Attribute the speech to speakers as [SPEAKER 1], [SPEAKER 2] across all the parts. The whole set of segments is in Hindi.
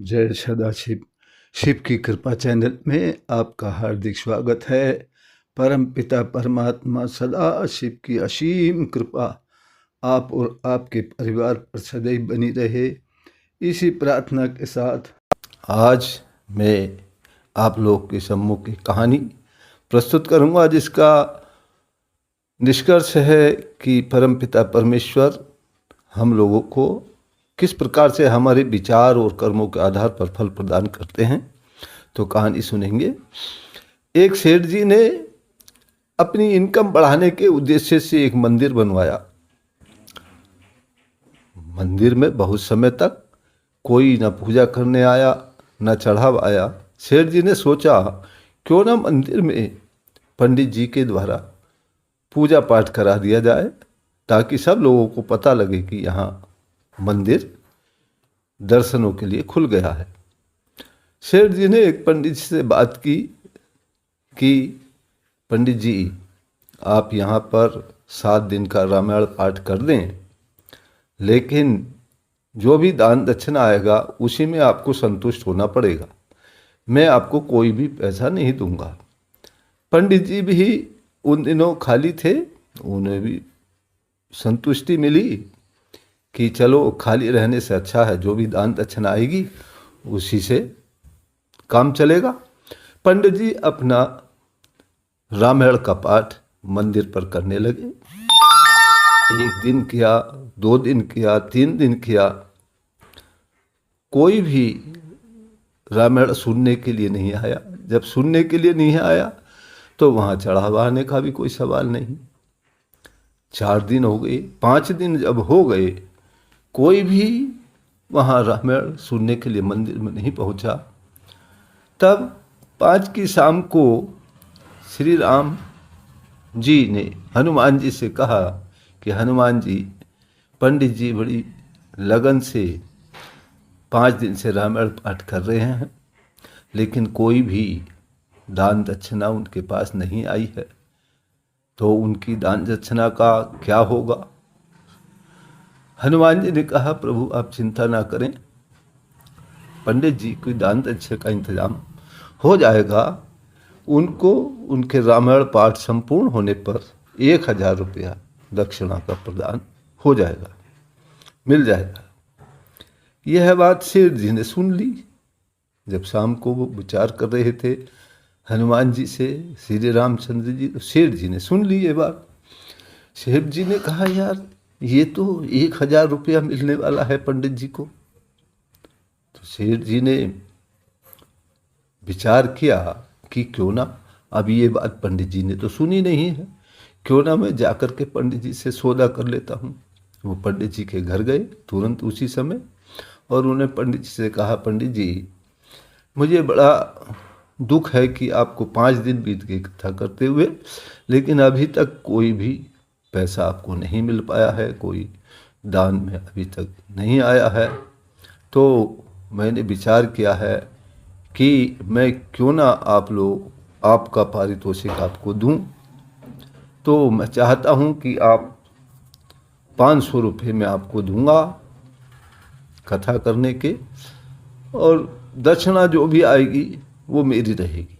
[SPEAKER 1] जय सदाशिव। शिव की कृपा चैनल में आपका हार्दिक स्वागत है। परम पिता परमात्मा सदा शिव की असीम कृपा आप और आपके परिवार पर सदैव बनी रहे, इसी प्रार्थना के साथ आज मैं आप लोग के सम्मुख की कहानी प्रस्तुत करूंगा, जिसका निष्कर्ष है कि परमपिता परमेश्वर हम लोगों को किस प्रकार से हमारे विचार और कर्मों के आधार पर फल प्रदान करते हैं। तो कहानी सुनेंगे। एक सेठ जी ने अपनी इनकम बढ़ाने के उद्देश्य से एक मंदिर बनवाया। मंदिर में बहुत समय तक कोई न पूजा करने आया न चढ़ाव आया। सेठ जी ने सोचा, क्यों ना मंदिर में पंडित जी के द्वारा पूजा पाठ करा दिया जाए, ताकि सब लोगों को पता लगे कि यहाँ मंदिर दर्शनों के लिए खुल गया है। सेठ जी ने एक पंडित से बात की कि पंडित जी, आप यहाँ पर 7 दिन का रामायण पाठ कर दें, लेकिन जो भी दान दक्षिणा आएगा उसी में आपको संतुष्ट होना पड़ेगा। मैं आपको कोई भी पैसा नहीं दूंगा। पंडित जी भी उन दिनों खाली थे, उन्हें भी संतुष्टि मिली कि चलो, खाली रहने से अच्छा है जो भी दान दक्षिणा आएगी उसी से काम चलेगा। पंडित जी अपना रामायण का पाठ मंदिर पर करने लगे। 1 दिन किया, 2 दिन किया, 3 दिन किया, कोई भी रामायण सुनने के लिए नहीं आया। जब सुनने के लिए नहीं आया तो वहाँ चढ़ावा आने का भी कोई सवाल नहीं। 4 दिन हो गए, 5 दिन जब हो गए, कोई भी वहाँ रामायण सुनने के लिए मंदिर में नहीं पहुँचा। तब 5 की शाम को श्री राम जी ने हनुमान जी से कहा कि हनुमान जी, पंडित जी बड़ी लगन से 5 दिन से रामायण पाठ कर रहे हैं, लेकिन कोई भी दान दक्षिणा उनके पास नहीं आई है, तो उनकी दान दक्षिणा का क्या होगा। हनुमान जी ने कहा, प्रभु आप चिंता ना करें, पंडित जी कोई दान दक्षिणा का इंतजाम हो जाएगा। उनको उनके रामायण पाठ संपूर्ण होने पर 1000 रुपया दक्षिणा का प्रदान हो जाएगा, मिल जाएगा। यह बात सेठ जी ने सुन ली। जब शाम को वो विचार कर रहे थे हनुमान जी से श्री रामचंद्र जी, तो सेठ जी ने सुन ली ये बात। सेठ जी ने कहा, यार ये तो 1000 रुपया मिलने वाला है पंडित जी को। तो सेठ जी ने विचार किया कि क्यों ना, अभी ये बात पंडित जी ने तो सुनी नहीं है, क्यों ना मैं जाकर के पंडित जी से सौदा कर लेता हूँ। वो पंडित जी के घर गए तुरंत उसी समय, और उन्हें पंडित जी से कहा, पंडित जी मुझे बड़ा दुख है कि आपको 5 दिन बीत गए कथा करते हुए, लेकिन अभी तक कोई भी पैसा आपको नहीं मिल पाया है, कोई दान में अभी तक नहीं आया है। तो मैंने विचार किया है कि मैं क्यों ना आपका पारितोषिक आपको दूं। तो मैं चाहता हूं कि आप 500 रुपये मैं आपको दूंगा कथा करने के, और दक्षिणा जो भी आएगी वो मेरी रहेगी।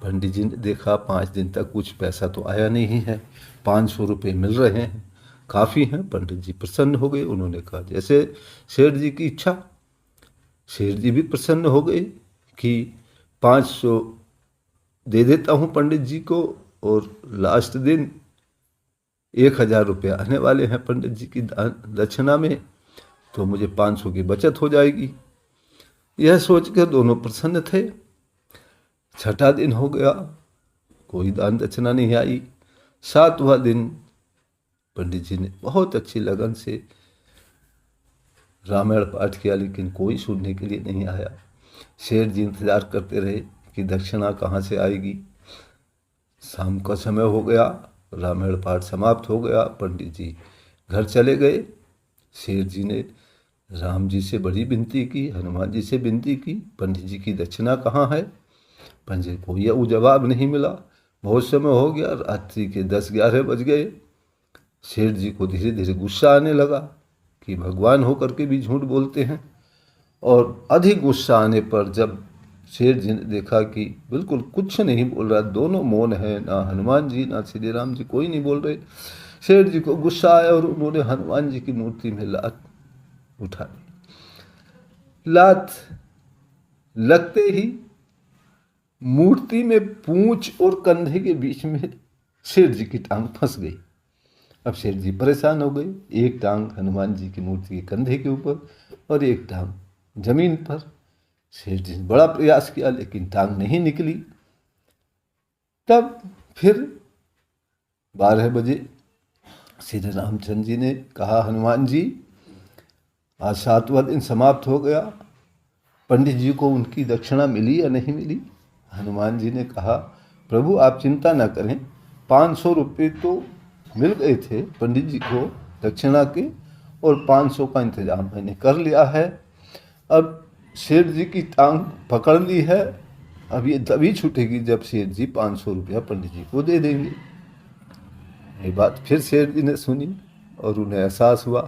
[SPEAKER 1] पंडित जी ने देखा 5 दिन तक कुछ पैसा तो आया नहीं है, 500 रुपये मिल रहे हैं, काफ़ी हैं। पंडित जी प्रसन्न हो गए। उन्होंने कहा, जैसे सेठ जी की इच्छा। सेठ जी भी प्रसन्न हो गए कि 500 दे देता हूँ पंडित जी को, और लास्ट दिन 1000 रुपया आने वाले हैं पंडित जी की दक्षिणा में, तो मुझे 500 की बचत हो जाएगी। यह सोचकर दोनों प्रसन्न थे। 6ठा दिन हो गया, कोई दान दक्षिणा नहीं आई। 7वां दिन पंडित जी ने बहुत अच्छी लगन से रामायण पाठ किया, लेकिन कोई सुनने के लिए नहीं आया। सेठ जी इंतजार करते रहे कि दक्षिणा कहाँ से आएगी। शाम का समय हो गया, रामायण पाठ समाप्त हो गया, पंडित जी घर चले गए। सेठ जी ने राम जी से बड़ी विनती की, हनुमान जी से विनती की, पंडित जी की दक्षिणा कहाँ है। पंडित को यह जवाब नहीं मिला। बहुत समय हो गया, रात्रि के 10-11 बज गए। सेठ जी को धीरे धीरे गुस्सा आने लगा कि भगवान होकर के भी झूठ बोलते हैं, और अधिक गुस्सा आने पर जब शेर जी ने देखा कि बिल्कुल कुछ नहीं बोल रहा, दोनों मौन है, ना हनुमान जी ना श्री राम जी, कोई नहीं बोल रहे। शेर जी को गुस्सा आया और उन्होंने हनुमान जी की मूर्ति में लात उठा दी। लात लगते ही मूर्ति में पूंछ और कंधे के बीच में शेर जी की टांग फंस गई। अब शेर जी परेशान हो गए, एक टांग हनुमान जी की मूर्ति के कंधे के ऊपर और एक टांग जमीन पर। शेर जी ने बड़ा प्रयास किया लेकिन टांग नहीं निकली। तब फिर 12 बजे श्री रामचंद्र जी ने कहा, हनुमान जी आज 7वां दिन समाप्त हो गया, पंडित जी को उनकी दक्षिणा मिली या नहीं मिली? हनुमान जी ने कहा, प्रभु आप चिंता न करें, 500 रुपये तो मिल गए थे पंडित जी को दक्षिणा के, और 500 का इंतजाम मैंने कर लिया है। अब शेर जी की टांग पकड़ ली है, अब ये तभी छूटेगी जब शेर जी 500 रुपया पंडित जी को दे देंगे। ये बात फिर शेर जी ने सुनी और उन्हें एहसास हुआ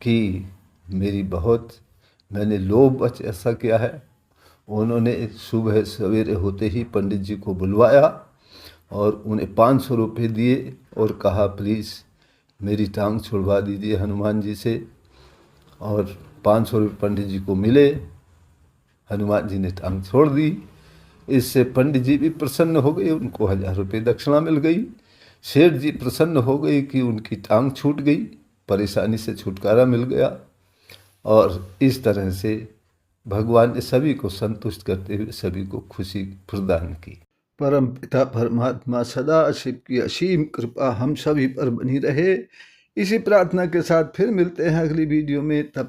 [SPEAKER 1] कि मैंने लोभवश ऐसा किया है। उन्होंने सुबह सवेरे होते ही पंडित जी को बुलवाया और उन्हें 500 रुपये दिए और कहा, प्लीज़ मेरी टांग छुड़वा दीजिए हनुमान जी से। और 500 रुपये पंडित जी को मिले, हनुमान जी ने टांग छोड़ दी। इससे पंडित जी भी प्रसन्न हो गए, उनको 1000 रुपये दक्षिणा मिल गई। शेर जी प्रसन्न हो गए कि उनकी टांग छूट गई, परेशानी से छुटकारा मिल गया। और इस तरह से भगवान ने सभी को संतुष्ट करते हुए सभी को खुशी प्रदान की। परम पिता परमात्मा सदा शिव की असीम कृपा हम सभी पर बनी रहे, इसी प्रार्थना के साथ फिर मिलते हैं अगली वीडियो में। तब